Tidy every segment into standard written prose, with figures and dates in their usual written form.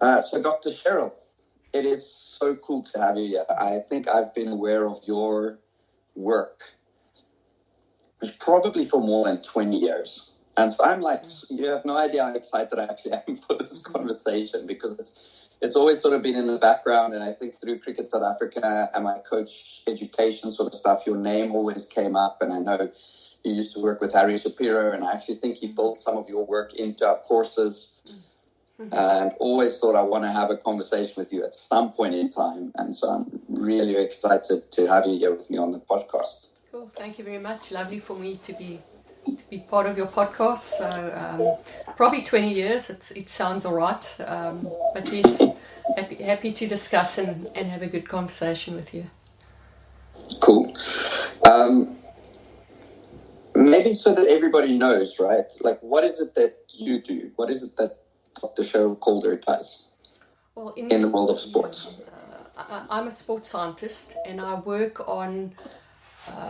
So Dr. Sherylle, it is so cool to have you here. I think I've been aware of your work probably for more than 20 years. And so I'm like, you have no idea how excited I actually am for this conversation, because it's always sort of been in the background. And I think through Cricket South Africa and my coach education sort of stuff, your name always came up. And I know you used to work with Harry Shapiro, and I actually think he built some of your work into our courses. And always thought I want to have a conversation with you at some point in time. And so I'm really excited to have you here with me on the podcast. Cool. Thank you very much. Lovely for me to be part of your podcast. So probably 20 years. It sounds all right. But yes, happy to discuss and have a good conversation with you. Cool. Maybe so that everybody knows, right? Like, what is it that you do? What is it that Dr. Sherylle Calder does in the world of sports? I'm a sports scientist, and I work on.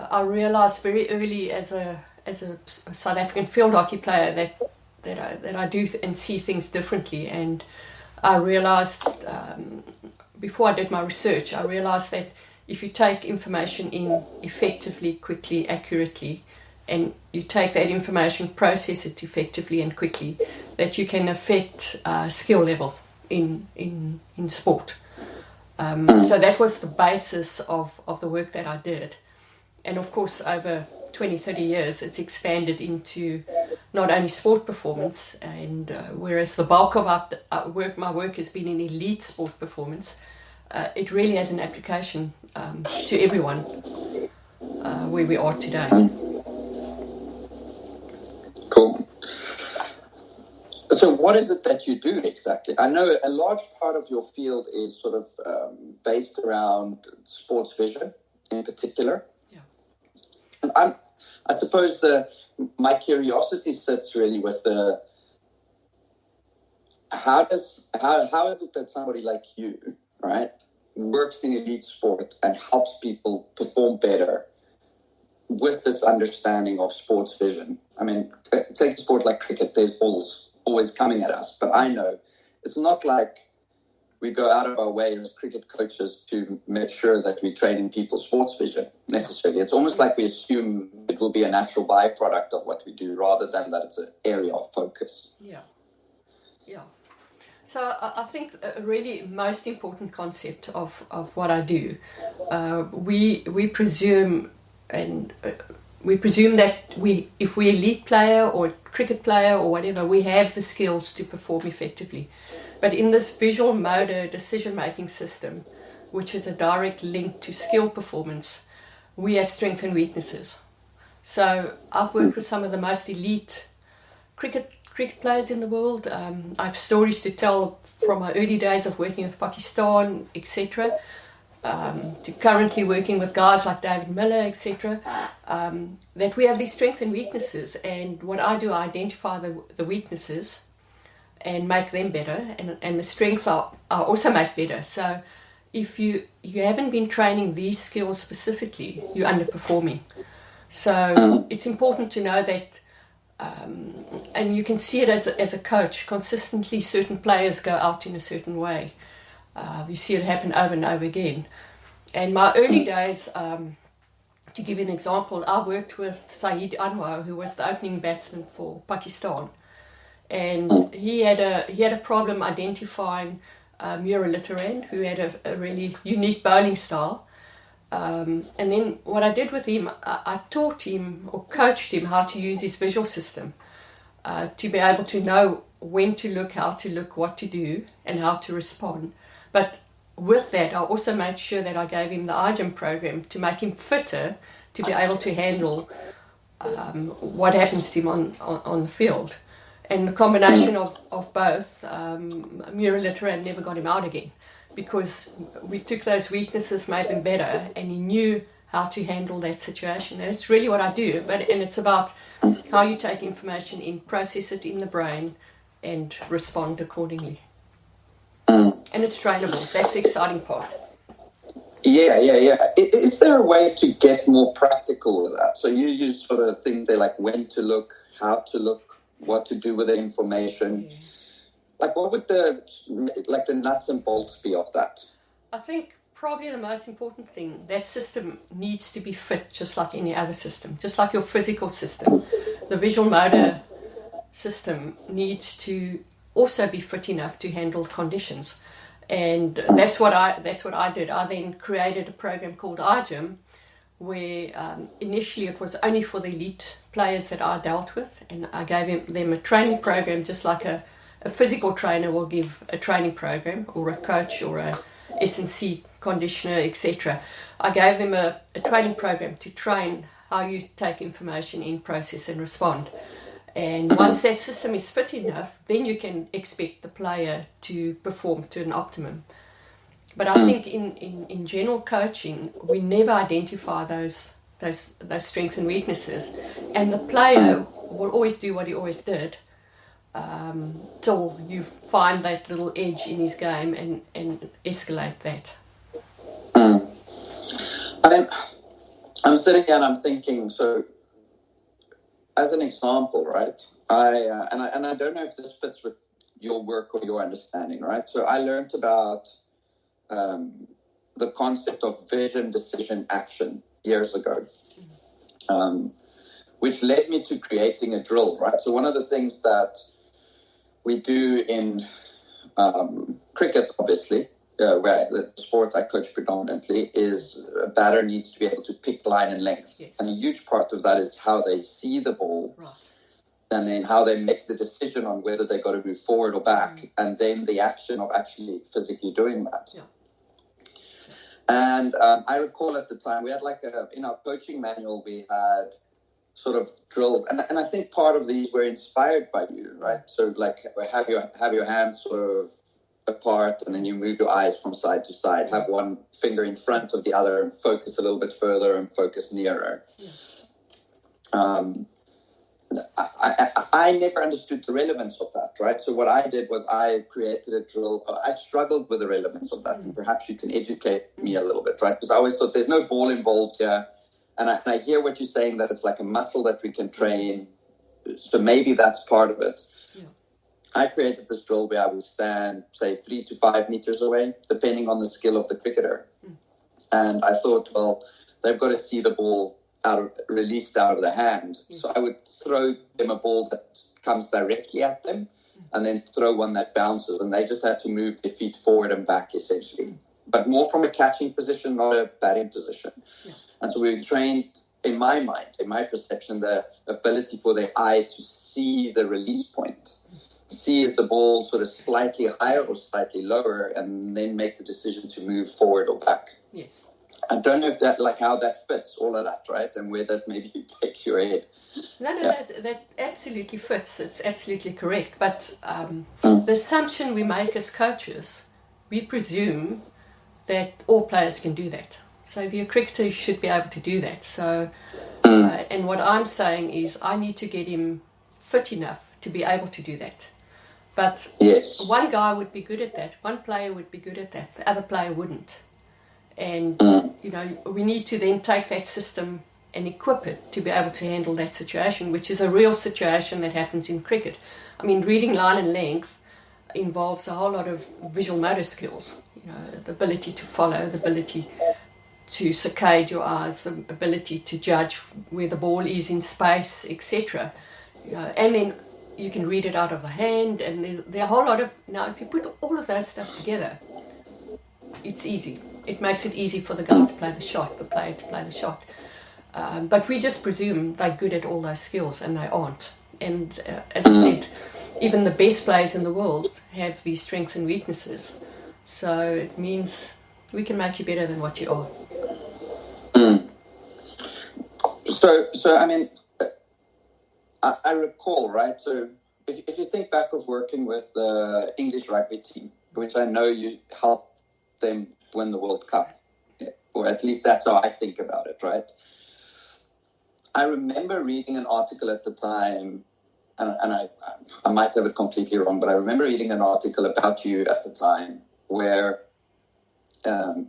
I realised very early as a South African field hockey player that I do and see things differently, and I realised before I did my research, I realised that if you take information in effectively, quickly, accurately, and you take that information, process it effectively and quickly, that you can affect skill level in sport. So that was the basis of the work that I did. And of course, over 20, 30 years, it's expanded into not only sport performance, and whereas the bulk of my work has been in elite sport performance, it really has an application to everyone where we are today. Cool. So what is it that you do exactly? I know a large part of your field is sort of based around sports vision in particular. Yeah. And I suppose my curiosity sits really with how is it that somebody like you, right, works in elite sport and helps people perform better with this understanding of sports vision? I mean, take a sport like cricket, there's balls always coming at us, but I know it's not like we go out of our way as cricket coaches to make sure that we train in people's sports vision necessarily. It's almost like we assume it will be a natural byproduct of what we do rather than that it's an area of focus. Yeah. So I think a really most important concept of what I do, we presume that if we're elite player or cricket player or whatever, we have the skills to perform effectively. But in this visual motor decision-making system, which is a direct link to skill performance, we have strengths and weaknesses. So I've worked with some of the most elite cricket players in the world. I have stories to tell from my early days of working with Pakistan, etc., to currently working with guys like David Miller, etc., that we have these strengths and weaknesses. And what I do, I identify the weaknesses and make them better, and the strengths I also make better. So if you haven't been training these skills specifically, you're underperforming. So it's important to know that, and you can see it as a coach. Consistently, certain players go out in a certain way. You see it happen over and over again. And my early days, to give you an example, I worked with Saeed Anwar, who was the opening batsman for Pakistan. And he had a problem identifying Muralitharan, who had a really unique bowling style. And then what I did with him, I taught him or coached him how to use his visual system to be able to know when to look, how to look, what to do, and how to respond. But with that, I also made sure that I gave him the iGym program to make him fitter to be able to handle what happens to him on the field. And the combination of both, Muralitharan never got him out again, because we took those weaknesses, made them better, and he knew how to handle that situation. And it's really what I do. And it's about how you take information in, process it in the brain, and respond accordingly. And it's trainable. That's the exciting part. Yeah. Is there a way to get more practical with that? So you use sort of things there like when to look, how to look, what to do with the information. like what would the nuts and bolts be of that? I think probably the most important thing, that system needs to be fit just like any other system, just like your physical system. The visual motor system needs to also be fit enough to handle conditions. And that's what I did. I then created a program called iGym, where initially it was only for the elite players that I dealt with, and I gave them a training program just like a physical trainer will give a training program, or a coach, or a S&C conditioner, etc. I gave them a training program to train how you take information in, process and respond. And once that system is fit enough, then you can expect the player to perform to an optimum. But I think in general coaching, we never identify those strengths and weaknesses, and the player will always do what he always did till you find that little edge in his game and escalate that. I'm sitting here and I'm thinking, so as an example, right? I don't know if this fits with your work or your understanding, right? So I learned about the concept of vision, decision, action years ago, which led me to creating a drill, right? So one of the things that we do in cricket, obviously, where the sport I coach predominantly, is a batter needs to be able to pick line and length. Yes. And a huge part of that is how they see the ball, Right. and then how they make the decision on whether they got to move forward or back, and then the action of actually physically doing that. Yeah. And I recall at the time we had in our coaching manual, we had sort of drills, and I think part of these were inspired by you, right? So like have your hands sort of apart, and then you move your eyes from side to side, have one finger in front of the other and focus a little bit further and focus nearer. I never understood the relevance of that, right? So what I did was I created a drill. I struggled with the relevance of that, and perhaps you can educate me a little bit, right? Because I always thought there's no ball involved here, and I hear what you're saying, that it's like a muscle that we can train, so maybe that's part of it. I created this drill where I would stand, say, 3 to 5 meters away, depending on the skill of the cricketer. And I thought, well, they've got to see the ball released out of the hand. So I would throw them a ball that comes directly at them, and then throw one that bounces, and they just had to move their feet forward and back, essentially. But more from a catching position, not a batting position. And so we trained, in my mind, in my perception, the ability for their eye to see the release point. See if the ball sort of slightly higher or slightly lower, and then make the decision to move forward or back. Yes. I don't know if that, like, how that fits, all of that, right? And where that maybe takes your head. No, that absolutely fits. It's absolutely correct. But the assumption we make as coaches, we presume that all players can do that. So if you're a cricketer, you should be able to do that. So, and what I'm saying is I need to get him fit enough to be able to do that. But one guy would be good at that, one player would be good at that, the other player wouldn't. And, we need to then take that system and equip it to be able to handle that situation, which is a real situation that happens in cricket. I mean, reading line and length involves a whole lot of visual motor skills, the ability to follow, the ability to saccade your eyes, the ability to judge where the ball is in space, etc. And then you can read it out of the hand, and there are a whole lot of... Now, if you put all of those stuff together, it's easy. It makes it easy for the guy to play the shot, the player to play the shot. But we just presume they're good at all those skills, and they aren't. And as I said, even the best players in the world have these strengths and weaknesses. So it means we can make you better than what you are. So I mean... I recall, right? So if you think back of working with the English rugby team, which I know you helped them win the World Cup, or at least that's how I think about it, right? I remember reading an article at the time, and I might have it completely wrong, but I remember reading an article about you at the time where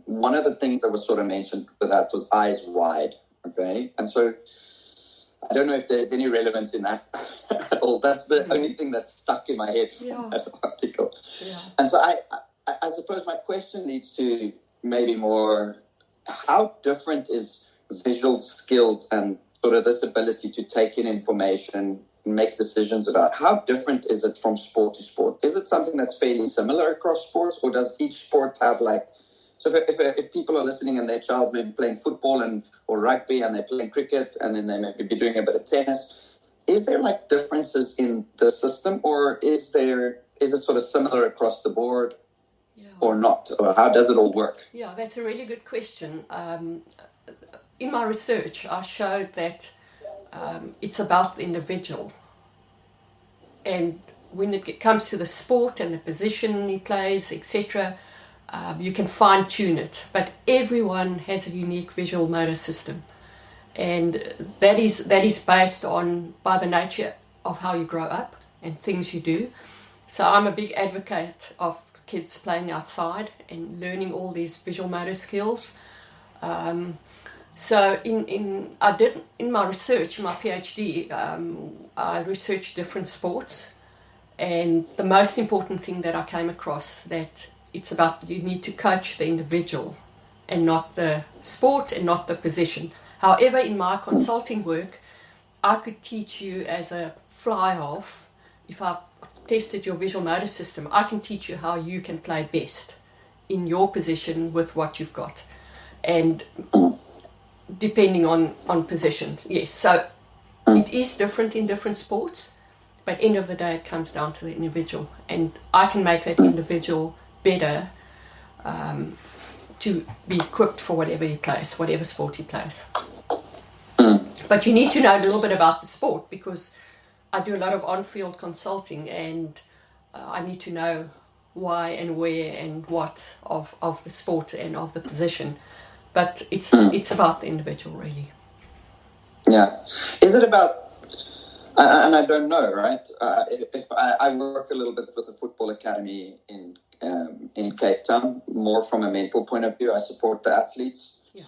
one of the things that was sort of mentioned with that was eyes wide, okay? And so I don't know if there's any relevance in that at all. That's the only thing that's stuck in my head from that article. Yeah. And so I suppose my question leads to maybe more, how different is visual skills and sort of this ability to take in information, make decisions about, how different is it from sport to sport? Is it something that's fairly similar across sports, or does each sport have like, so if people are listening and their child's maybe playing football or rugby and they're playing cricket and then they maybe be doing a bit of tennis, is there like differences in the system, or is it sort of similar across the board or not? Or how does it all work? Yeah, that's a really good question. In my research, I showed that it's about the individual. And when it comes to the sport and the position he plays, etc., you can fine-tune it. But everyone has a unique visual motor system. And that is based on by the nature of how you grow up and things you do. So I'm a big advocate of kids playing outside and learning all these visual motor skills. So I did in my research, in my PhD, I researched different sports, and the most important thing that I came across, that it's about, you need to coach the individual and not the sport and not the position. However, in my consulting work, I could teach you as a fly-half. If I tested your visual motor system, I can teach you how you can play best in your position with what you've got. And depending on positions, yes. So it is different in different sports, but end of the day, it comes down to the individual. And I can make that individual better to be equipped for whatever he plays, whatever sport he plays. But you need to know a little bit about the sport, because I do a lot of on-field consulting, and I need to know why and where and what of the sport and of the position. But it's about the individual, really. Yeah. Is it about, and I don't know, right? If I work a little bit with a football academy in Cape Town, more from a mental point of view. I support the athletes. Yeah.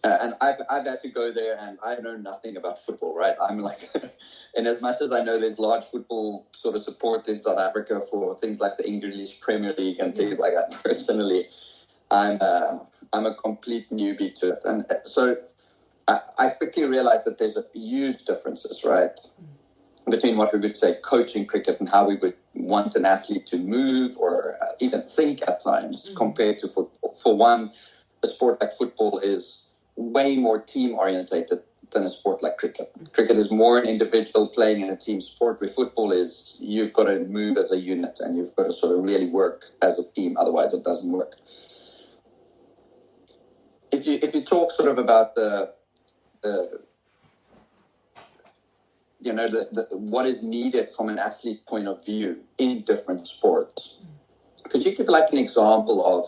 And I've had to go there, and I know nothing about football, right? I'm like, and as much as I know there's large football sort of support in South Africa for things like the English Premier League and things like that, personally, I'm a complete newbie to it. And so I quickly realized that there's a huge differences, right, between what we would say coaching cricket and how we would want an athlete to move or even think at times compared to football. For one, a sport like football is way more team-orientated than a sport like cricket. Cricket is more an individual playing in a team sport, where football is you've got to move as a unit and you've got to sort of really work as a team, otherwise it doesn't work. If you talk sort of about the what is needed from an athlete point of view in different sports, could you give like an example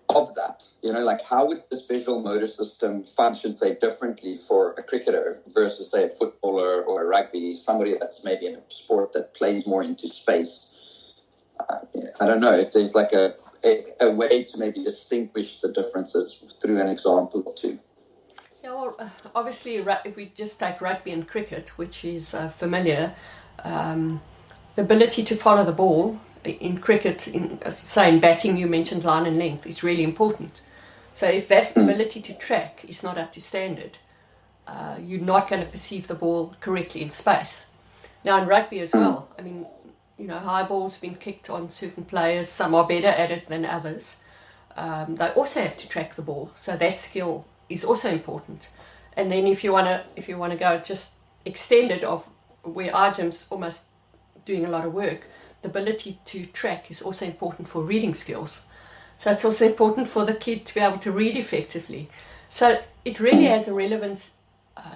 of that? Like how would this visual motor system function, say, differently for a cricketer versus, say, a footballer or a rugby, somebody that's maybe in a sport that plays more into space? I don't know if there's like a way to maybe distinguish the differences through an example or two. Yeah, well, obviously, if we just take rugby and cricket, which is familiar, the ability to follow the ball in cricket, say in batting, you mentioned line and length, is really important. So if that ability to track is not up to standard, you're not going to perceive the ball correctly in space. Now in rugby as well, I mean, high balls been kicked on certain players. Some are better at it than others. They also have to track the ball, so that skill is also important. And then if you want to go just extended of where iGym's almost doing a lot of work, the ability to track is also important for reading skills. So it's also important for the kid to be able to read effectively. So it really has a relevance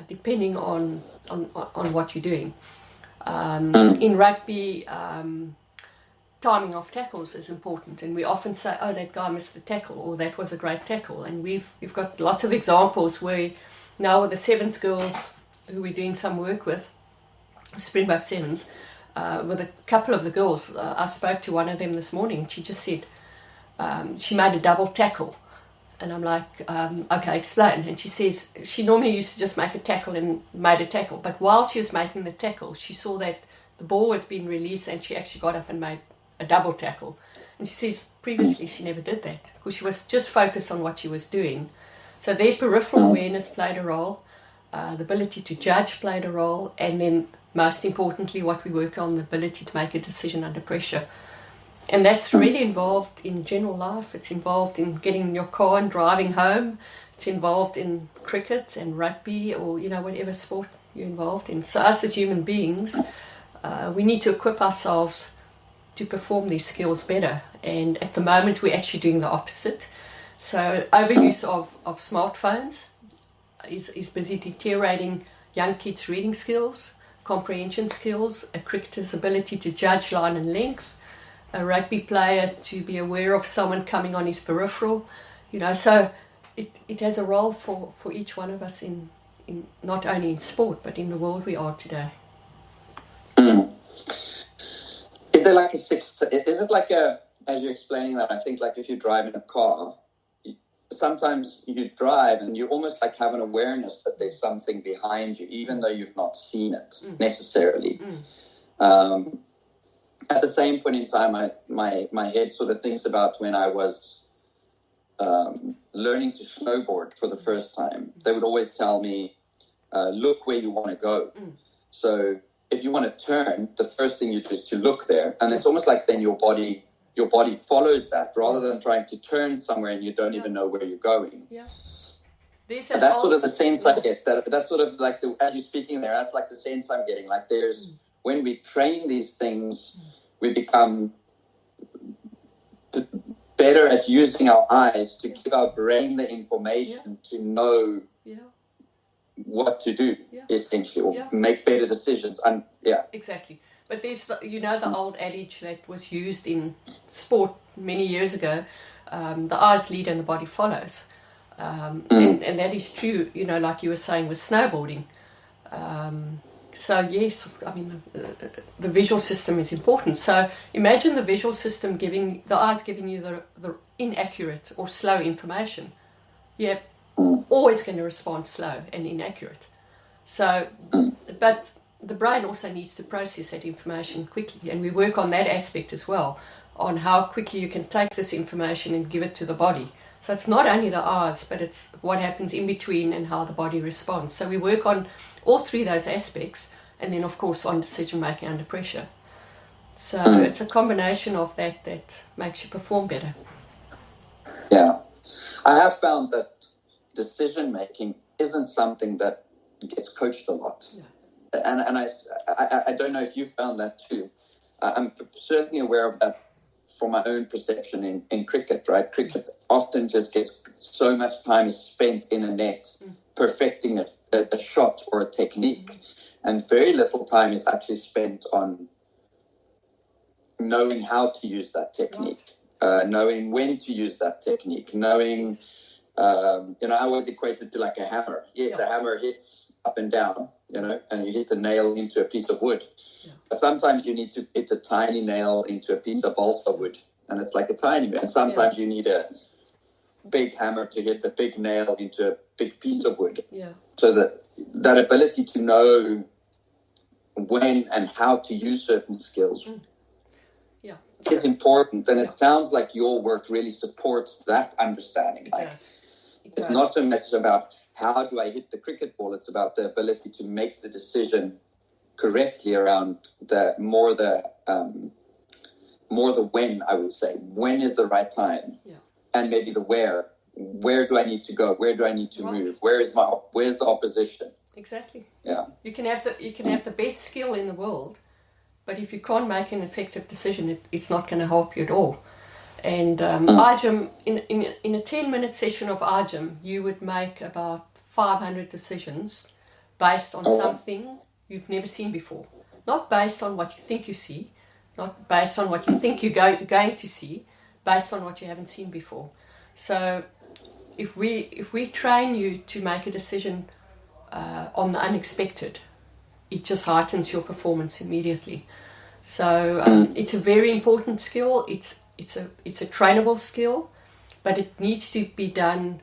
depending on what you're doing. In rugby, timing of tackles is important, and we often say, oh, that guy missed the tackle, or that was a great tackle. And we've got lots of examples where now with the Sevens girls who we're doing some work with, Springbok Sevens, with a couple of the girls, I spoke to one of them this morning. She just said she made a double tackle, And I'm like, okay, explain. And she says she normally used to just make a tackle and made a tackle. But while she was making the tackle, she saw that the ball was being released and she actually got up and made a double tackle. And she says previously she never did that because she was just focused on what she was doing. So their peripheral awareness played a role, the ability to judge played a role, and then most importantly what we work on, the ability to make a decision under pressure. And that's really involved in general life. It's involved in getting in your car and driving home. It's involved in cricket and rugby or, whatever sport you're involved in. So us as human beings, we need to equip ourselves to perform these skills better. And at the moment, we're actually doing the opposite. So overuse of smartphones is busy deteriorating young kids' reading skills, comprehension skills, a cricketer's ability to judge line and length, a rugby player to be aware of someone coming on his peripheral, so it has a role for each one of us in not only in sport but in the world we are today. Is there like as you're explaining that, I think like if you drive in a car, sometimes you drive and you almost like have an awareness that there's something behind you, even though you've not seen it necessarily. At the same point in time, my head sort of thinks about when I was learning to snowboard for the first time. They would always tell me, look where you want to go. So if you want to turn, the first thing you do is to look there. And it's almost like then your body follows that rather than trying to turn somewhere and you don't even know where you're going. Yeah. So that's sort of the sense I get. That's sort of like, as you're speaking there, that's like the sense I'm getting. Like there's, when we train these things, we become better at using our eyes to give our brain the information to know what to do, essentially, or make better decisions. Exactly. But there's the old adage that was used in sport many years ago, the eyes lead and the body follows. And that is true, like you were saying with snowboarding. So yes, I mean, the visual system is important. So imagine the visual system the eyes giving you the inaccurate or slow information. You're always going to respond slow and inaccurate. So, but the brain also needs to process that information quickly. And we work on that aspect as well, on how quickly you can take this information and give it to the body. So it's not only the eyes, but it's what happens in between and how the body responds. So we work on all three of those aspects, and then of course on decision making under pressure. So it's a combination of that makes you perform better. Yeah, I have found that decision making isn't something that gets coached a lot, and I don't know if you found that too. I'm certainly aware of that from my own perception in cricket. Right, cricket often just gets so much time spent in a net perfecting a shot or a technique, and very little time is actually spent on knowing how to use that technique, knowing when to use that technique, knowing, I always equate it to like a hammer. Yes, the hammer hits up and down, and you hit the nail into a piece of wood. Yeah. But sometimes you need to hit a tiny nail into a piece of balsa wood, and it's like a tiny bit. And sometimes you need a big hammer to hit a big nail into a big piece of wood. Yeah. So that ability to know when and how to use certain skills is important. And it sounds like your work really supports that understanding. It's not so much about how do I hit the cricket ball, it's about the ability to make the decision correctly around more the when, I would say. When is the right time? Yeah. And maybe the where. Where do I need to go? Where do I need to move? Where's the opposition? Exactly. Yeah. You can have the best skill in the world, but if you can't make an effective decision, it's not going to help you at all. And iGym, in a 10-minute session of iGym, you would make about 500 decisions based on something you've never seen before. Not based on what you think you see, not based on what you think you're going to see, based on what you haven't seen before. So if we train you to make a decision on the unexpected, it just heightens your performance immediately. So it's a very important skill. It's a trainable skill, but it needs to be done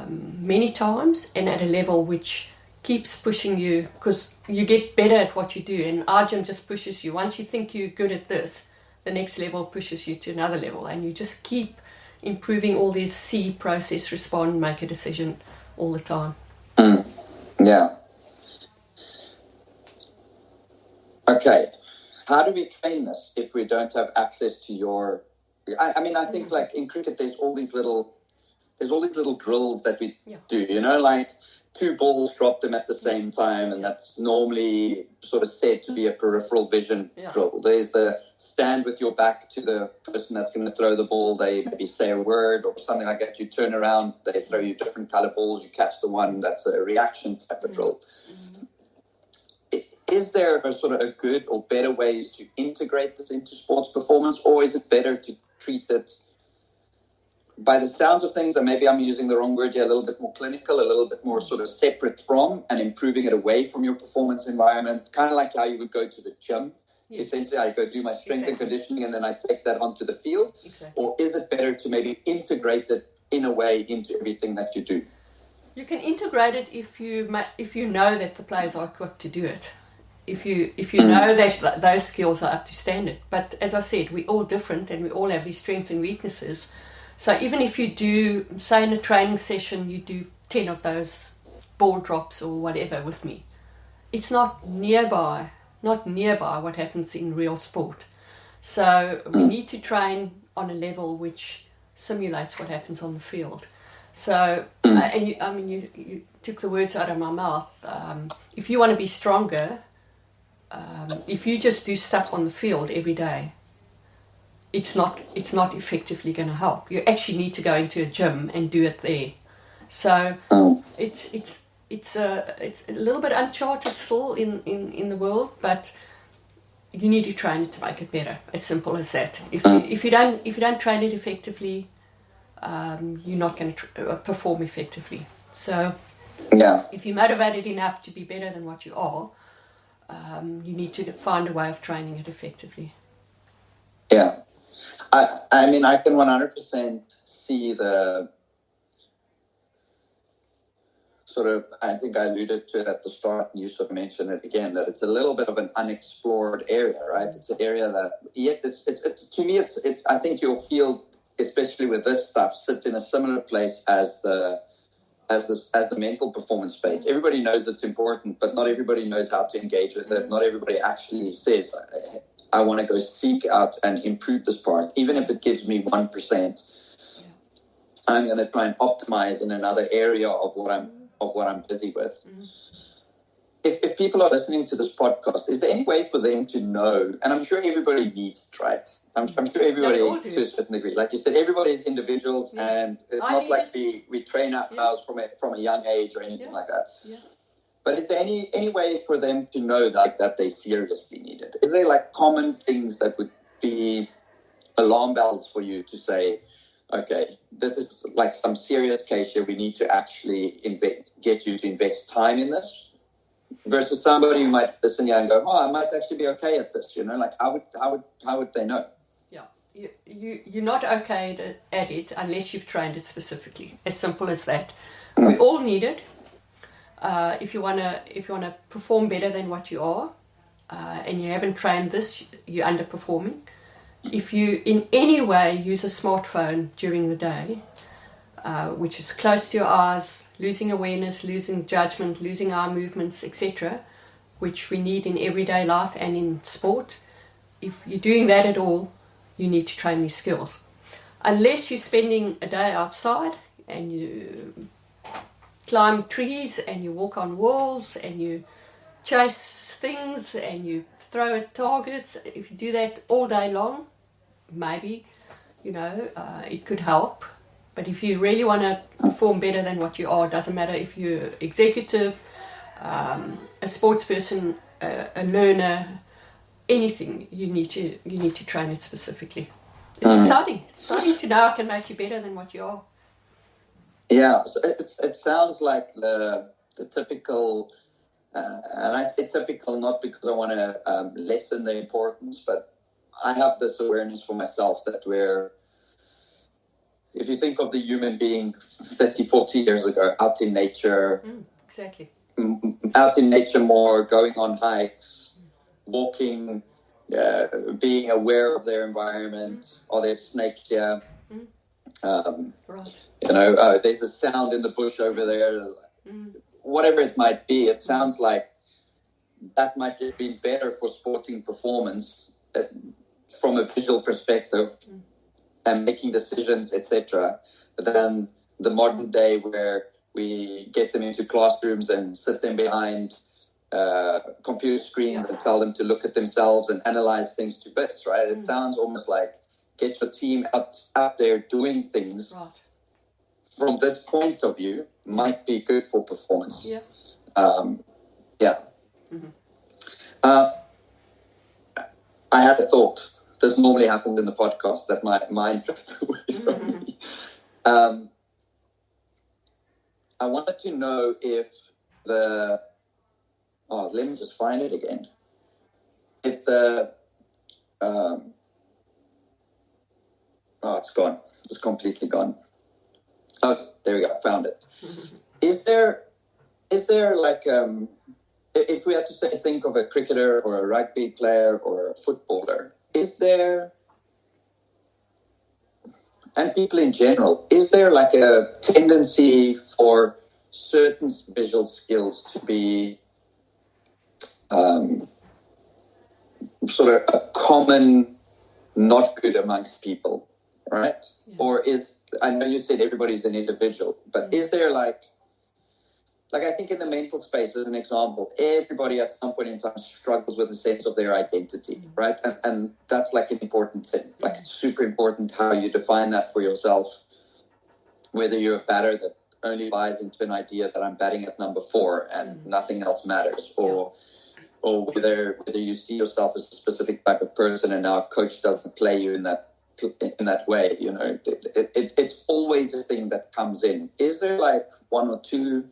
many times and at a level which keeps pushing you, because you get better at what you do, and iGym just pushes you. Once you think you're good at this, the next level pushes you to another level, and you just keep improving all these see, process, respond, make a decision all the time. Yeah. Okay. How do we train this if we don't have access to your... I mean, I think like in cricket, there's all these little drills that we do, you know, like 2 balls, drop them at the same time, and that's normally sort of said to be a peripheral vision drill. There's the stand with your back to the person that's going to throw the ball. They maybe say a word or something like that. You turn around, they throw you different color balls. You catch the one. That's a reaction type of drill. Is there a sort of a good or better ways to integrate this into sports performance, or is it better to treat it, by the sounds of things, and maybe I'm using the wrong word here, a little bit more clinical, a little bit more sort of separate from and improving it away from your performance environment, kind of like how you would go to the gym. Yes. Essentially, I go do my strength and conditioning, and then I take that onto the field. Exactly. Or is it better to maybe integrate it in a way into everything that you do? You can integrate it if you know that the players are equipped to do it. If you know that those skills are up to standard. But as I said, we're all different, and we all have these strengths and weaknesses. So even if you do, say in a training session, you do 10 of those ball drops or whatever with me, it's not nearby what happens in real sport. So we need to train on a level which simulates what happens on the field. So, and you took the words out of my mouth. If you want to be stronger, if you just do stuff on the field every day, it's not effectively going to help. You actually need to go into a gym and do it there. So it's a little bit uncharted still in the world, but you need to train it to make it better. As simple as that. If you don't train it effectively, you're not going to perform effectively. So if you're motivated enough to be better than what you are, you need to find a way of training it effectively. Yeah. I mean, I can 100% see the sort of, I think I alluded to it at the start, and you sort of mentioned it again, that it's a little bit of an unexplored area, right? It's an area that, to me, I think your field, especially with this stuff, sits in a similar place as the mental performance space. Everybody knows it's important, but not everybody knows how to engage with it. Not everybody actually says, I want to go seek out and improve this part. Even if it gives me 1%, I'm going to try and optimize in another area of what I'm busy with. If people are listening to this podcast, is there any way for them to know? And I'm sure everybody needs it, right? I'm sure everybody to a certain degree. Like you said, everybody is individuals, and it's not like we train ourselves from a young age or anything like that. Yeah. But is there any way for them to know that they seriously need it? Is there like common things that would be alarm bells for you to say, okay, this is like some serious case here. We need to actually get you to invest time in this, versus somebody who might listen here and go, I might actually be okay at this. You know, like how would they know? Yeah, you're not okay at it unless you've trained it specifically. As simple as that. We all need it. If you wanna perform better than what you are, and you haven't trained this, you're underperforming. If you in any way use a smartphone during the day, which is close to your eyes, losing awareness, losing judgment, losing eye movements, etc., which we need in everyday life and in sport, if you're doing that at all, you need to train these skills. Unless you're spending a day outside and you climb trees and you walk on walls and you chase things and you throw at targets, if you do that all day long, maybe, it could help. But if you really want to perform better than what you are, doesn't matter if you're executive, a sports person, a learner, anything, you need to train it specifically. It's exciting. It's exciting to know I can make you better than what you are. Yeah, so it sounds like the typical, and I say typical not because I want to lessen the importance, but I have this awareness for myself that if you think of the human being 30, 40 years ago, out in nature, exactly, out in nature more, going on hikes, walking, being aware of their environment. Are there snakes here? right. You know, there's a sound in the bush over there. Whatever it might be, it sounds like that might have been better for sporting performance from a visual perspective and making decisions, etc., than the modern day where we get them into classrooms and sit them behind computer screens and tell them to look at themselves and analyze things to bits, right? It sounds almost like get your team out there doing things from this point of view might be good for performance. Yeah. I had a thought. This normally happens in the podcast that my mind drifted away from me. I wanted to know if let me just find it again. If it's gone. It's completely gone. Oh, there we go. I found it. Is there like, if we had to say, think of a cricketer or a rugby player or a footballer, is there, and people in general, is there like a tendency for certain visual skills to be sort of a common not good amongst people, right? Yeah. Or I know you said everybody's an individual, but is there like I think in the mental space, as an example, everybody at some point in time struggles with a sense of their identity, right? And that's like an important thing. Like it's super important how you define that for yourself, whether you're a batter that only buys into an idea that I'm batting at number 4 and nothing else matters, or whether you see yourself as a specific type of person and now a coach doesn't play you in that way, you know, it's always a thing that comes in. Is there like one or two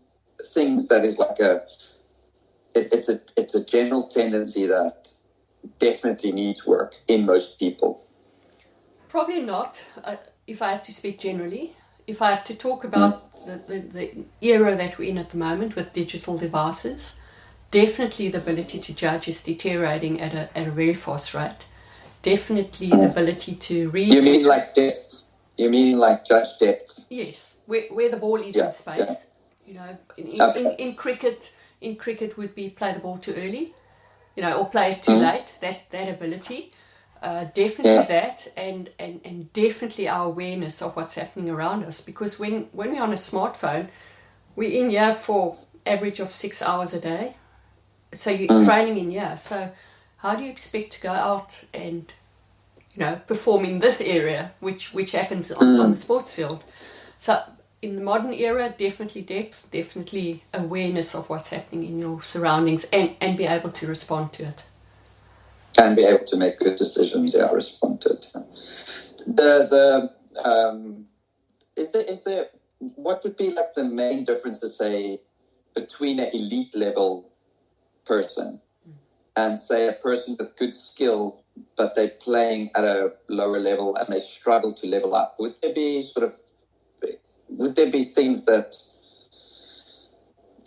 things that is like it's a general tendency that definitely needs work in most people? Probably not. If I have to speak generally, if I have to talk about the era that we're in at the moment with digital devices, definitely the ability to judge is deteriorating at a very fast rate. Definitely the ability to read. You mean like depth? You mean like judge depth? Yes, where the ball is in space. Yeah. You know, in cricket would be play the ball too early, you know, or play it too late. That ability, definitely that, and definitely our awareness of what's happening around us. Because when we're on a smartphone, we're in here for average of 6 hours a day. So you're training in here. So how do you expect to go out and, you know, perform in this area, which happens on the sports field? So in the modern era, definitely depth, definitely awareness of what's happening in your surroundings, and be able to respond to it. And be able to make good decisions, respond to it. Is there what would be like the main differences, say, between an elite level person and say a person with good skill, but they're playing at a lower level and they struggle to level up? Would there be things that,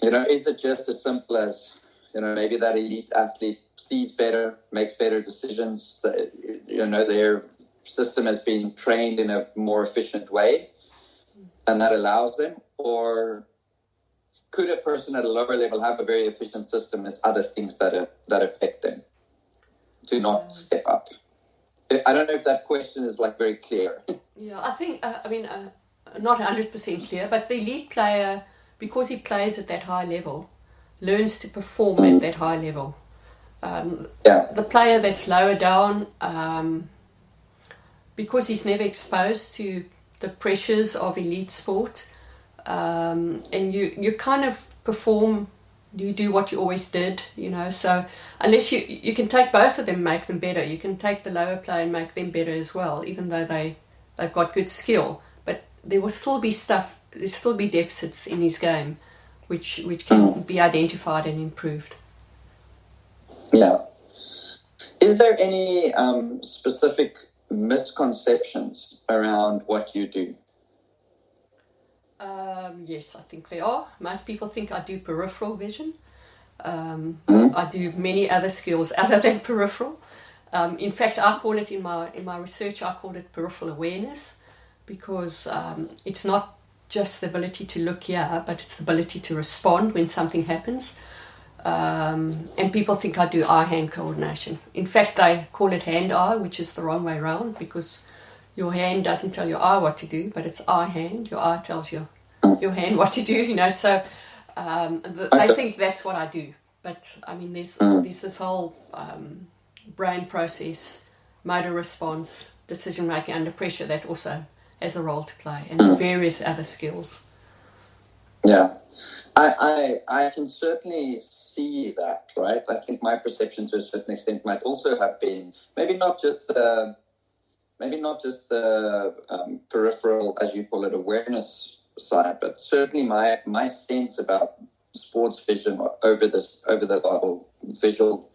you know, is it just as simple as, you know, maybe that elite athlete sees better, makes better decisions, you know, their system has been trained in a more efficient way and that allows them? Or could a person at a lower level have a very efficient system and other things that affect them to not step up? I don't know if that question is like very clear. Yeah, I think, not 100% clear, but the elite player, because he plays at that high level, learns to perform at that high level. The player that's lower down, because he's never exposed to the pressures of elite sport, and you kind of perform, you do what you always did, you know. So unless you can take both of them, make them better. You can take the lower player and make them better as well, even though they've got good skill. But there will still be there'll still be deficits in his game, which can be identified and improved. Yeah. Is there any specific misconceptions around what you do? Yes, I think they are. Most people think I do peripheral vision. Mm-hmm. I do many other skills other than peripheral. In fact, I call it in my research, I call it peripheral awareness, because it's not just the ability to look here, but it's the ability to respond when something happens. And people think I do eye-hand coordination. In fact, they call it hand-eye, which is the wrong way around, because your hand doesn't tell your eye what to do, but it's eye-hand. Your eye tells your hand what to do, So they think that's what I do. But, I mean, there's this whole brain process, motor response, decision-making under pressure that also has a role to play, and various other skills. Yeah. I can certainly see that, right? I think my perception to a certain extent might also have been maybe not just the peripheral, as you call it, awareness side, but certainly my sense about sports vision over the visual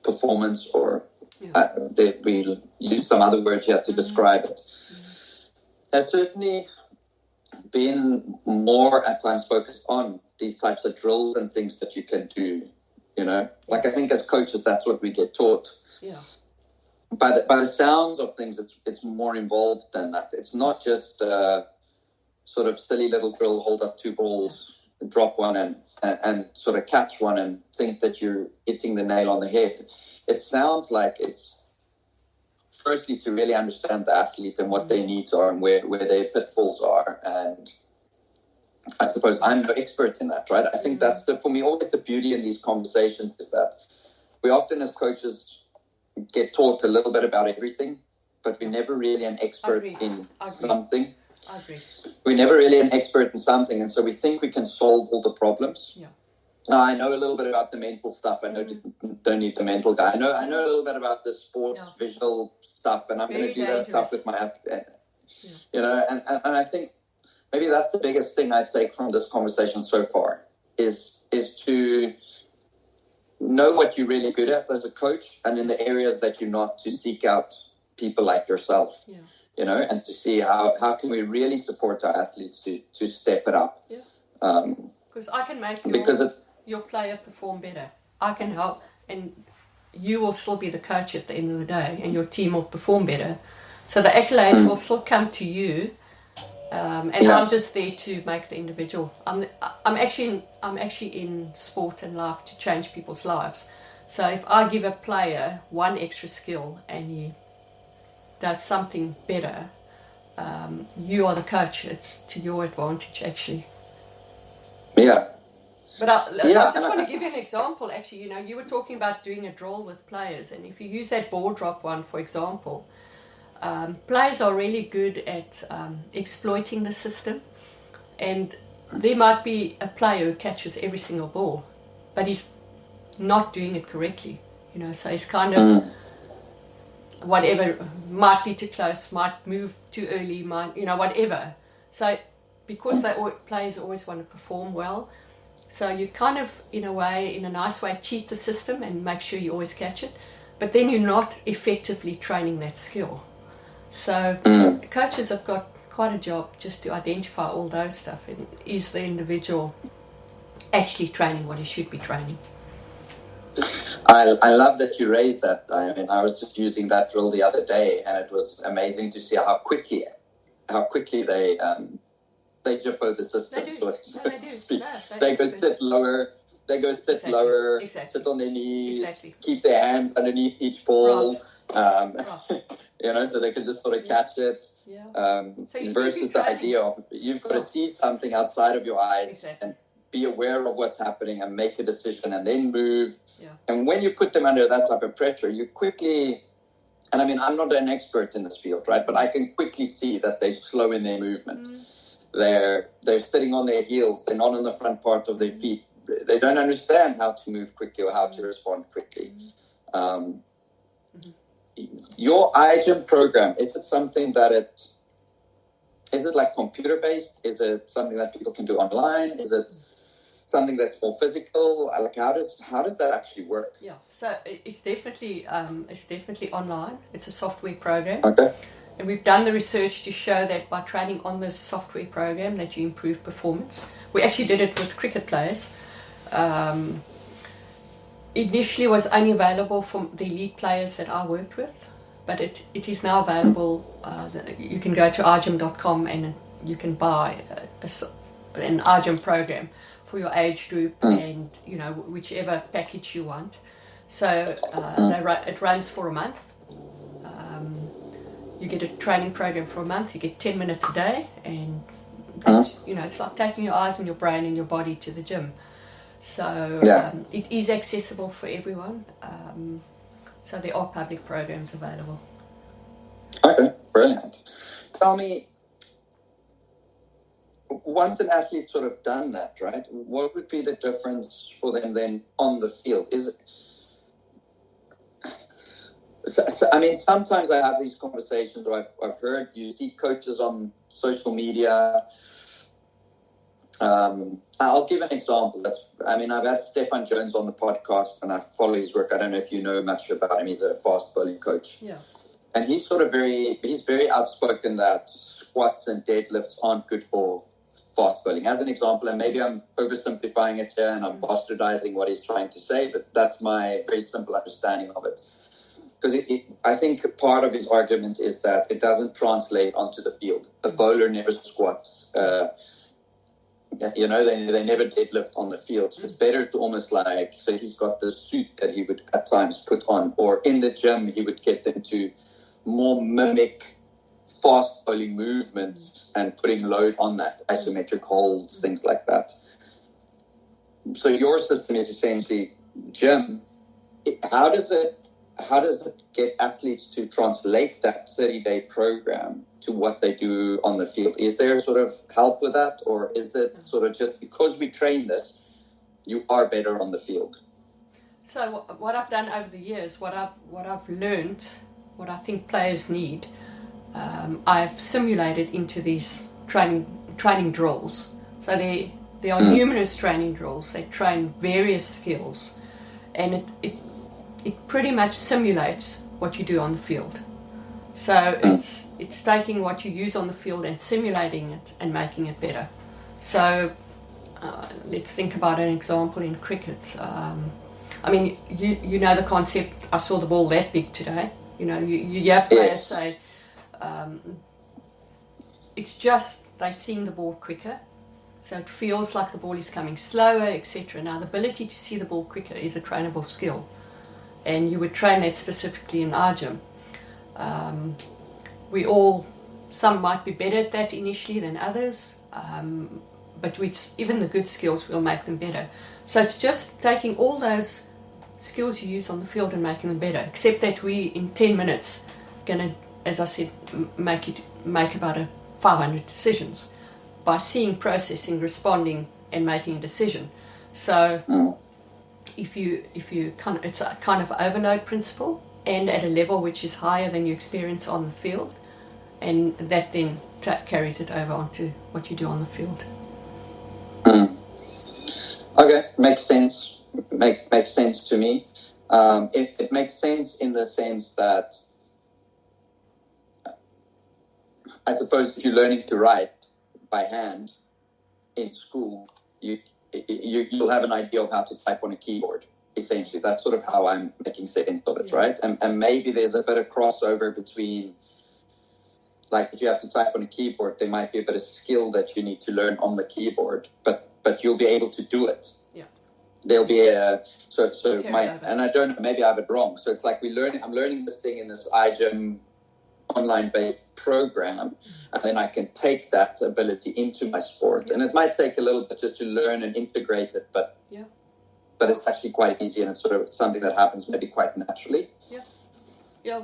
performance, or we use some other words here to describe it. Has certainly been more at times focused on these types of drills and things that you can do, Like I think as coaches, that's what we get taught. Yeah. By the sounds of things, it's more involved than that. It's not just sort of silly little drill, hold up two balls, drop one and sort of catch one and think that you're hitting the nail on the head. It sounds like it's firstly to really understand the athlete and what their needs are and where their pitfalls are. And I suppose I'm no expert in that, right? I think that's for me, always the beauty in these conversations is that we often as coaches get taught a little bit about everything, but we're never really an expert in something. I agree. We're never really an expert in something, and so we think we can solve all the problems. Yeah. I know a little bit about the mental stuff. I know don't need the mental guy. I know a little bit about the sports visual stuff, and I'm going to do that stuff with my and I think maybe that's the biggest thing I take from this conversation so far is to know what you're really good at as a coach, and in the areas that you're not, to seek out people like yourself. Yeah. And to see how can we really support our athletes to step it up. Yeah. Because I can make your player perform better. I can help, and you will still be the coach at the end of the day, and your team will perform better. So the accolades will still come to you, and I'm just there to make the individual. I'm actually in sport and life to change people's lives. So if I give a player one extra skill and he does something better, you are the coach. It's to your advantage, actually. Yeah. But I just want to give you an example, actually. You were talking about doing a drill with players, and if you use that ball drop one, for example, players are really good at exploiting the system, and there might be a player who catches every single ball, but he's not doing it correctly, so he's kind of whatever, might be too close, might move too early, might, whatever. So because players always want to perform well, so you kind of, in a nice way, cheat the system and make sure you always catch it, but then you're not effectively training that skill. So coaches have got quite a job just to identify all those stuff, and is the individual actually training what he should be training. I love that you raised that. I mean, I was just using that drill the other day, and it was amazing to see how quickly they jippo the system. They do. They go sit lower. They go sit lower. Exactly. Sit on their knees. Exactly. Keep their hands underneath each ball. Right. So they can just sort of catch it. Yeah. Versus the idea of you've got to see something outside of your eyes and be aware of what's happening and make a decision and then move. Yeah. And when you put them under that type of pressure, you quickly, and I mean, I'm not an expert in this field, right? But I can quickly see that they slow in their movement. They're sitting on their heels. They're not on the front part of their feet. They don't understand how to move quickly or how to respond quickly. Your iGym program, is it something that is it like computer based? Is it something that people can do online? Is it something that's more physical? Like how does that actually work? Yeah, so it's definitely online. It's a software program. Okay. And we've done the research to show that by training on this software program that you improve performance. We actually did it with cricket players. Initially was only available for the elite players that I worked with, but it is now available. You can go to iGym.com and you can buy an iGym program for your age group and, you know, whichever package you want. So it runs for a month. You get a training program for a month. You get 10 minutes a day, and that's, you know, it's like taking your eyes and your brain and your body to the gym. So it is accessible for everyone. So there are public programs available. Okay, brilliant. Tell me, once an athlete's sort of done that, right, what would be the difference for them then on the field? Is it, I mean, sometimes I have these conversations where I've heard, you see coaches on social media. I'll give an example. I've had Stefan Jones on the podcast, and I follow his work. I don't know if you know much about him. He's a fast bowling coach. Yeah. And he's very outspoken that squats and deadlifts aren't good for fast bowling. As an example, and maybe I'm oversimplifying it here and I'm bastardizing what he's trying to say, but that's my very simple understanding of it. Because I think part of his argument is that it doesn't translate onto the field. A bowler never squats. You know, they never deadlift on the field. So it's better to almost like, so he's got the suit that he would at times put on, or in the gym, he would get them to more mimic fast bowling movements and putting load on that, isometric holds, things like that. So your system is essentially gym. How does it get athletes to translate that 30-day program to what they do on the field? Is there sort of help with that, or is it sort of just because we train this, you are better on the field? So what I've done over the years, what I've learned, what I think players need, I've simulated into these training drills. So there are numerous training drills. They train various skills, and it pretty much simulates what you do on the field. So it's taking what you use on the field and simulating it and making it better. So let's think about an example in cricket. I mean, you know the concept, I saw the ball that big today. You know, you hear players say, it's just they're seeing the ball quicker. So it feels like the ball is coming slower, etc. Now, the ability to see the ball quicker is a trainable skill. And you would train that specifically in iGym. Some might be better at that initially than others, but even the good skills will make them better. So it's just taking all those skills you use on the field and making them better, except that we, in 10 minutes, going to, as I said, make about 500 decisions by seeing, processing, responding, and making a decision. So if you it's a kind of overload principle, and at a level which is higher than you experience on the field, and that then carries it over onto what you do on the field. Okay, makes sense. Makes sense to me. It makes sense in the sense that I suppose if you're learning to write by hand in school, you'll have an idea of how to type on a keyboard. Essentially, that's sort of how I'm making sense of it, right? And maybe there's a bit of crossover between, like, if you have to type on a keyboard, there might be a bit of skill that you need to learn on the keyboard, but you'll be able to do it. Yeah. There'll be and I don't know, maybe I have it wrong. So it's like I'm learning this thing in this iGym online-based program, and then I can take that ability into my sport. And it might take a little bit just to learn and integrate it, but it's actually quite easy, and it's sort of something that happens maybe quite naturally. Yeah,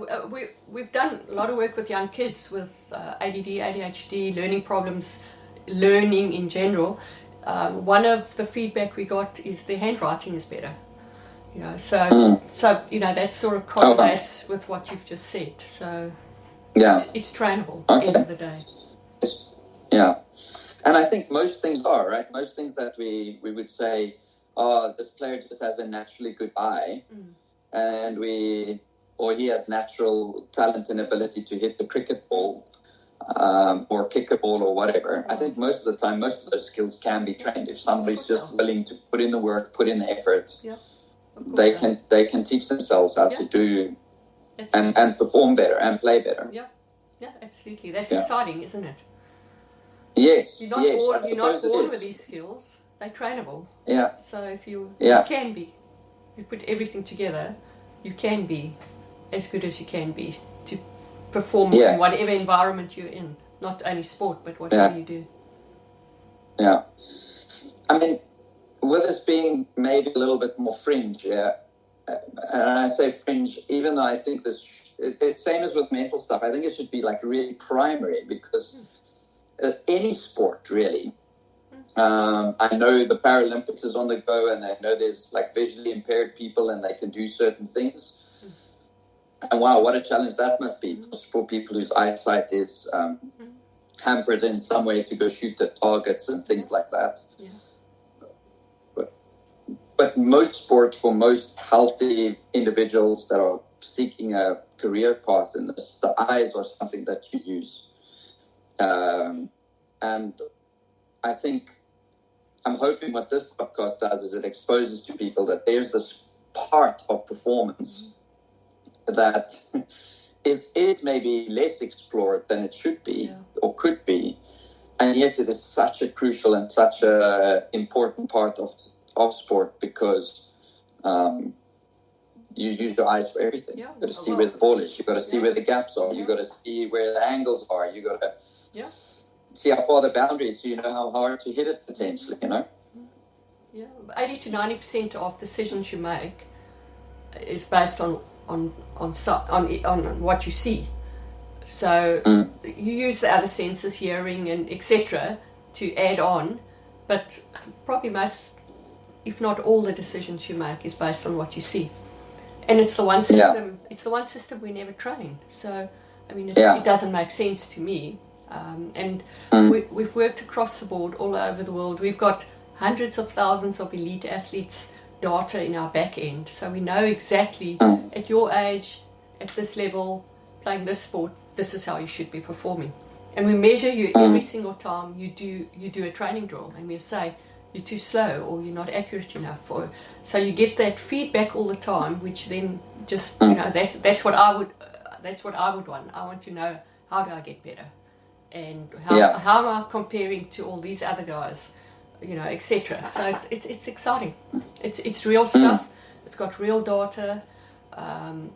we've done a lot of work with young kids with ADD, ADHD, learning problems, learning in general. One of the feedback we got is their handwriting is better. You know, so you know, that sort of correlates with what you've just said. So it's trainable at the end of the day. Yeah, and I think most things are, right? Most things that we would say, oh, this player just has a naturally good eye, and we or he has natural talent and ability to hit the cricket ball or kick a ball or whatever. I think most of the time, most of those skills can be trained. If somebody's just willing to put in the work, put in the effort, they can teach themselves how to do and perform better and play better. Yeah, absolutely. That's exciting, isn't it? Yes, you're not born with these skills. They're trainable. Yeah. So if you can be, you put everything together, you can be as good as you can be to perform in whatever environment you're in. Not only sport, but whatever you do. Yeah. I mean, with it being maybe a little bit more fringe, and I say fringe, even though I think it's same as with mental stuff, I think it should be like really primary, because any sport really, I know the Paralympics is on the go, and I know there's like visually impaired people and they can do certain things. And wow, what a challenge that must be for people whose eyesight is hampered in some way to go shoot at targets and things like that. Yeah. But most sports, for most healthy individuals that are seeking a career path in this, the eyes are something that you use. And I think, I'm hoping what this podcast does is it exposes to people that there's this part of performance that is maybe less explored than it should be or could be. And yet it is such a crucial and such a important part of sport, because you use your eyes for everything. Yeah. You've got to see where the ball is. You've got to see where the gaps are. You've got to see where the angles are. You've got to see how far the boundaries, so you know how hard to hit it potentially, you know? Yeah, 80 to 90% of decisions you make is based on what you see. So you use the other senses, hearing and etc., to add on, but probably most, if not all, the decisions you make is based on what you see. And it's the one system. Yeah. It's the one system we never train. So I mean, it doesn't make sense to me. We've worked across the board, all over the world. We've got hundreds of thousands of elite athletes data in our back end, so we know exactly at your age, at this level, playing this sport, this is how you should be performing. And we measure you every single time you do a training drill, and we say you're too slow or you're not accurate enough, or so you get that feedback all the time, which then just that's what I would want. I want to know, how do I get better, and how am I comparing to all these other guys, etc. So it's exciting. It's real stuff. It's got real data.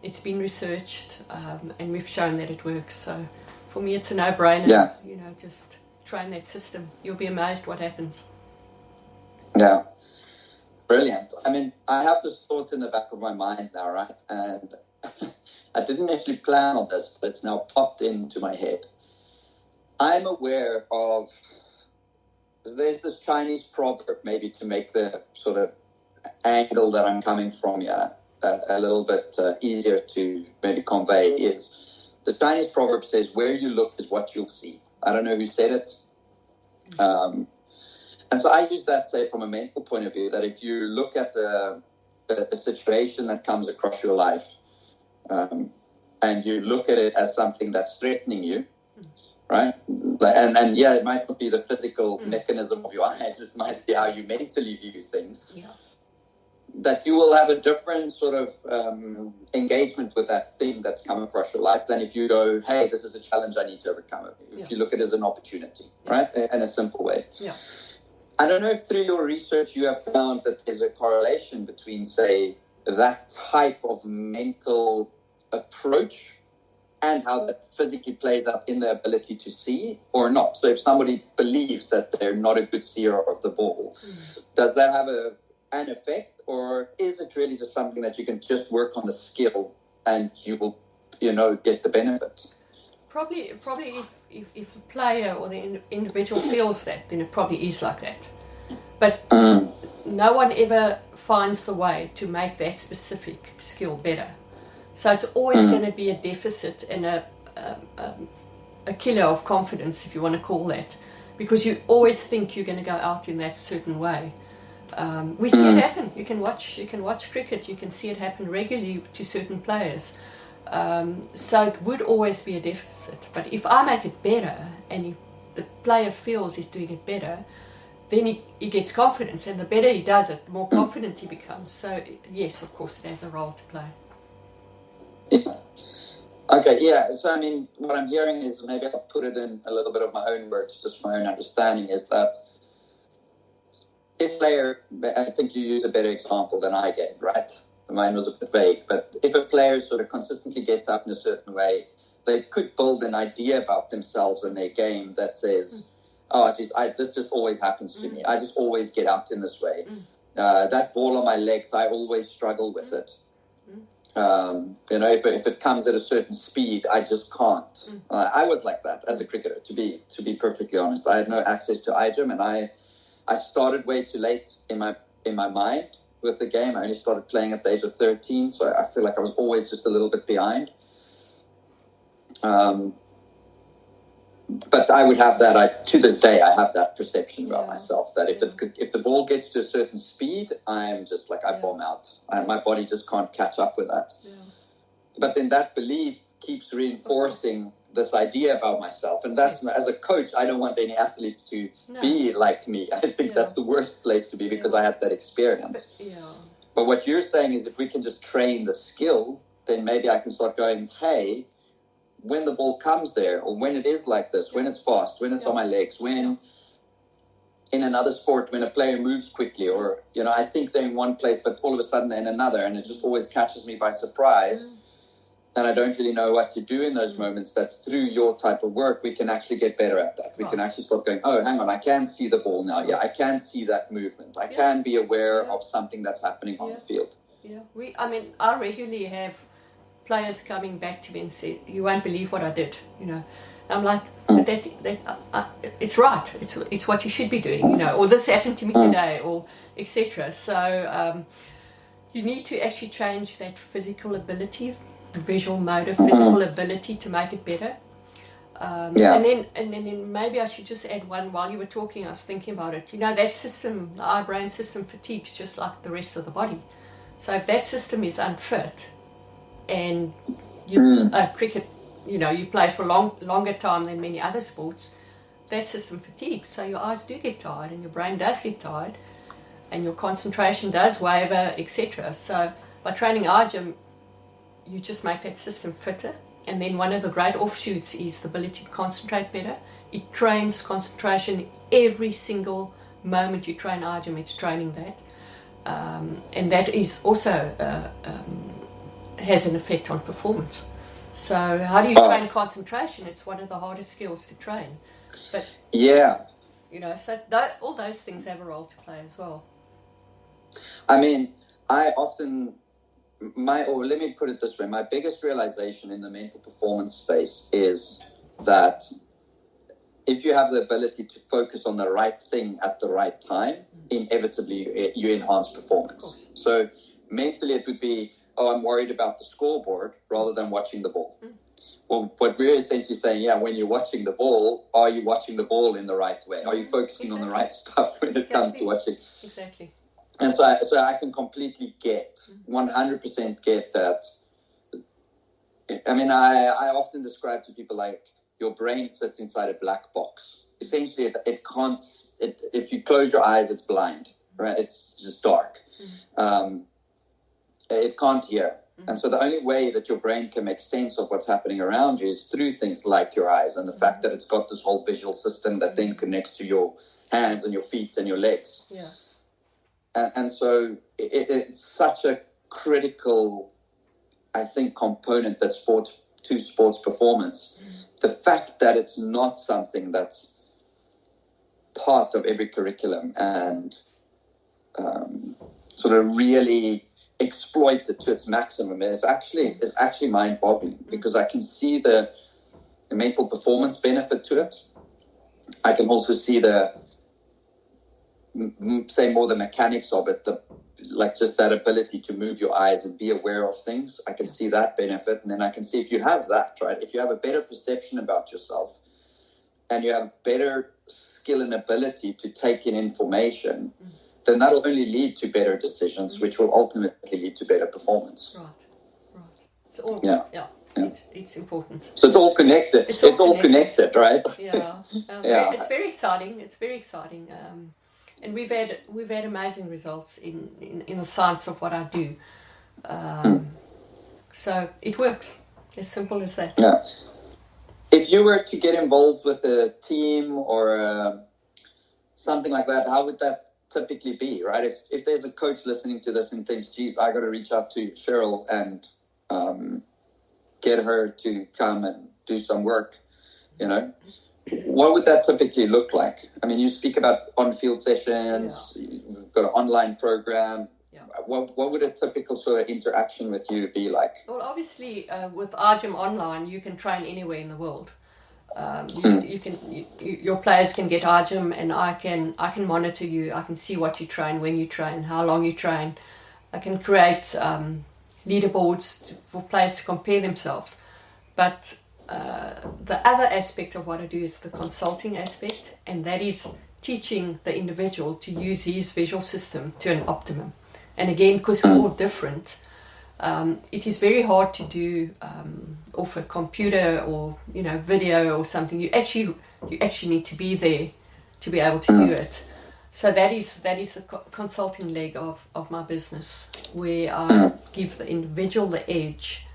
It's been researched, and we've shown that it works. So for me, it's a no-brainer. Yeah. Just train that system. You'll be amazed what happens. Yeah. Brilliant. I mean, I have this thought in the back of my mind now, right? And I didn't actually plan on this, but it's now popped into my head. I'm aware of, there's this Chinese proverb, maybe to make the sort of angle that I'm coming from here a little bit easier to maybe convey, is the Chinese proverb says, where you look is what you'll see. I don't know who said it. And so I use that, say, from a mental point of view, that if you look at a situation that comes across your life, and you look at it as something that's threatening you, right? And it might not be the physical mechanism of your eyes, it might be how you mentally view things. Yeah. That you will have a different sort of engagement with that thing that's come across your life than if you go, hey, this is a challenge I need to overcome. If you look at it as an opportunity, right? In a simple way. Yeah. I don't know if through your research you have found that there's a correlation between, say, that type of mental approach and how that physically plays out in their ability to see or not. So if somebody believes that they're not a good seer of the ball, does that have an effect, or is it really just something that you can just work on the skill and you will, get the benefit? Probably if the player or the individual feels that, then it probably is like that. But no one ever finds the way to make that specific skill better. So it's always going to be a deficit and a killer of confidence, if you want to call that, because you always think you're going to go out in that certain way. We see it happen. You can watch cricket. You can see it happen regularly to certain players. So it would always be a deficit. But if I make it better, and if the player feels he's doing it better, then he gets confidence, and the better he does it, the more confident he becomes. So yes, of course, it has a role to play. Yeah. Okay, yeah. So I mean, what I'm hearing is, maybe I'll put it in a little bit of my own words, just my own understanding, is that if player, I think you use a better example than I gave, right? Mine was a bit vague, but if a player sort of consistently gets up in a certain way, they could build an idea about themselves and their game that says, oh, geez, this just always happens to me. I just always get out in this way. That ball on my legs, I always struggle with it. If it comes at a certain speed, I just can't. I was like that as a cricketer, to be perfectly honest. I had no access to iGym, and I started way too late in my mind with the game. I only started playing at the age of 13, so I feel like I was always just a little bit behind. But I would have that. To this day, I have that perception about myself, that if the ball gets to a certain speed, I'm just like, I bomb out. My body just can't catch up with that. Yeah. But then that belief keeps reinforcing this idea about myself, and that's, as a coach, I don't want any athletes to be like me. I think that's the worst place to be, because I had that experience. But what you're saying is, if we can just train the skill, then maybe I can start going, hey, when the ball comes there, or when it is like this, when it's fast, when it's on my legs, when in another sport, when a player moves quickly, or, I think they're in one place, but all of a sudden they're in another, and it just always catches me by surprise. And I don't really know what to do in those moments. That through your type of work, we can actually get better at that. We can actually start going, oh, hang on, I can see the ball now. Yeah, I can see that movement. I can be aware of something that's happening on the field. Yeah, I regularly have players coming back to me and say, you won't believe what I did. I'm like, but it's right. It's what you should be doing. Or this happened to me today, or etc. So you need to actually change that physical ability, visual motor, physical ability, to make it better. And then maybe I should just add one. While you were talking, I was thinking about it. That system, the eye-brain system, fatigues just like the rest of the body. So if that system is unfit, and cricket, you play for longer time than many other sports, that system fatigues. So your eyes do get tired, and your brain does get tired, and your concentration does waver, etc. So by training iGym, you just make that system fitter. And then one of the great offshoots is the ability to concentrate better. It trains concentration every single moment you train iGym. It's training that. And that is also has an effect on performance. So how do you train concentration? It's one of the hardest skills to train. But so all those things have a role to play as well. I mean, let me put it this way, my biggest realization in the mental performance space is that if you have the ability to focus on the right thing at the right time, inevitably you enhance performance. So mentally it would be, I'm worried about the scoreboard rather than watching the ball. Well, what we're essentially saying, when you're watching the ball, are you watching the ball in the right way? Are you focusing on the right stuff when it comes to watching? Exactly. And so I can completely 100% get that. I mean, I often describe to people like your brain sits inside a black box. Essentially, it can't. If you close your eyes, it's blind, right? It's just dark. It can't hear. And so the only way that your brain can make sense of what's happening around you is through things like your eyes, and the fact that it's got this whole visual system that then connects to your hands and your feet and your legs. Yeah. And so it's such a critical, I think, component to sports performance. The fact that it's not something that's part of every curriculum and sort of really exploited to its maximum is actually mind-boggling, because I can see the mental performance benefit to it. I can also see more the mechanics of it, just that ability to move your eyes and be aware of things. I can see that benefit. And then I can see, if you have that, right, if you have a better perception about yourself and you have better skill and ability to take in information, then that'll only lead to better decisions, which will ultimately lead to better performance. Right. It's all, Yeah. It's important. So it's all connected. It's all connected, right? It's very exciting. It's very exciting. And we've had amazing results in the science of what I do. So it works. As simple as that. Yeah. If you were to get involved with a team or something like that, how would that typically be, right? If there's a coach listening to this and thinks, geez, I got to reach out to Sherylle and get her to come and do some work, what would that typically look like? I mean, you speak about on-field sessions, you've got an online program. What would a typical sort of interaction with you be like? Well, obviously, with iGym Online, you can train anywhere in the world. Your players can get iGym, and I can monitor you. I can see what you train, when you train, how long you train. I can create leaderboards for players to compare themselves. But the other aspect of what I do is the consulting aspect, and that is teaching the individual to use his visual system to an optimum. And again, because we're all different, it is very hard to do off a computer or video or something. You actually need to be there to be able to do it. So that is the consulting leg of my business, where I give the individual the edge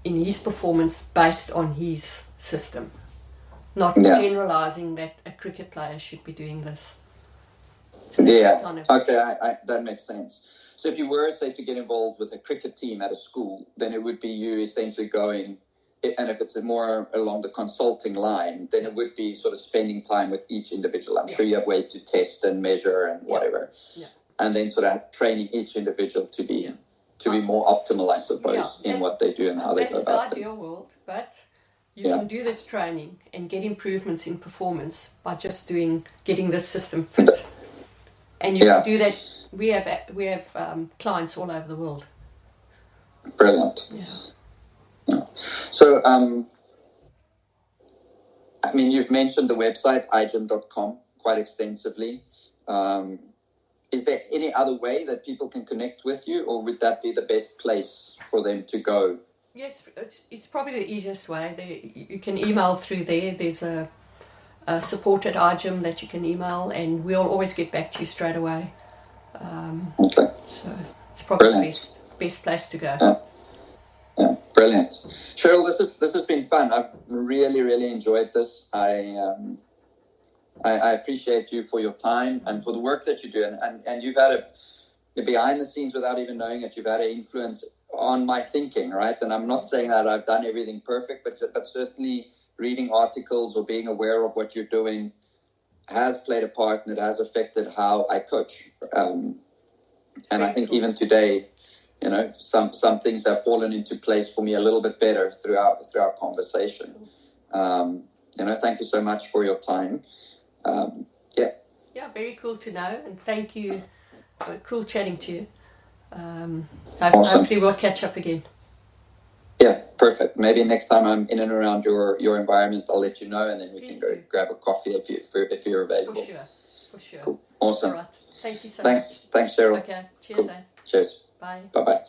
in his performance based on his system, not generalizing that a cricket player should be doing this. So okay, that makes sense. So if you were, say, to get involved with a cricket team at a school, then it would be you essentially going, and if it's more along the consulting line, then it would be sort of spending time with each individual. I'm sure you have ways to test and measure and whatever. Yeah. And then sort of training each individual to be more optimal, I suppose, in what they do and how they go about it. That's the ideal world, but you can do this training and get improvements in performance by just getting this system fit. And you can do that. We have clients all over the world. Brilliant. Yeah. So, I mean, you've mentioned the website, iGym.com, quite extensively. Is there any other way that people can connect with you, or would that be the best place for them to go? Yes, it's probably the easiest way. You can email through there. There's a support at iGym that you can email, and we'll always get back to you straight away. Okay. So it's probably the best place to go. Yeah, brilliant. Sherylle, this has been fun. I've really, really enjoyed this. I appreciate you for your time and for the work that you do. And you've had behind the scenes, without even knowing it, you've had an influence on my thinking, right? And I'm not saying that I've done everything perfect, but certainly reading articles or being aware of what you're doing has played a part, and it has affected how I coach. And I think even today, some things have fallen into place for me a little bit better through our conversation. Thank you so much for your time. Very cool to know, and thank you. Cool chatting to you. Awesome. Hopefully we'll catch up again. Yeah, perfect. Maybe next time I'm in and around your environment, I'll let you know, and then we can go grab a coffee if you're available. For sure. Cool. Awesome. All right. Thank you so much. Thanks, Sherylle. Okay. Cheers. Cool. Cheers. Bye. Bye-bye.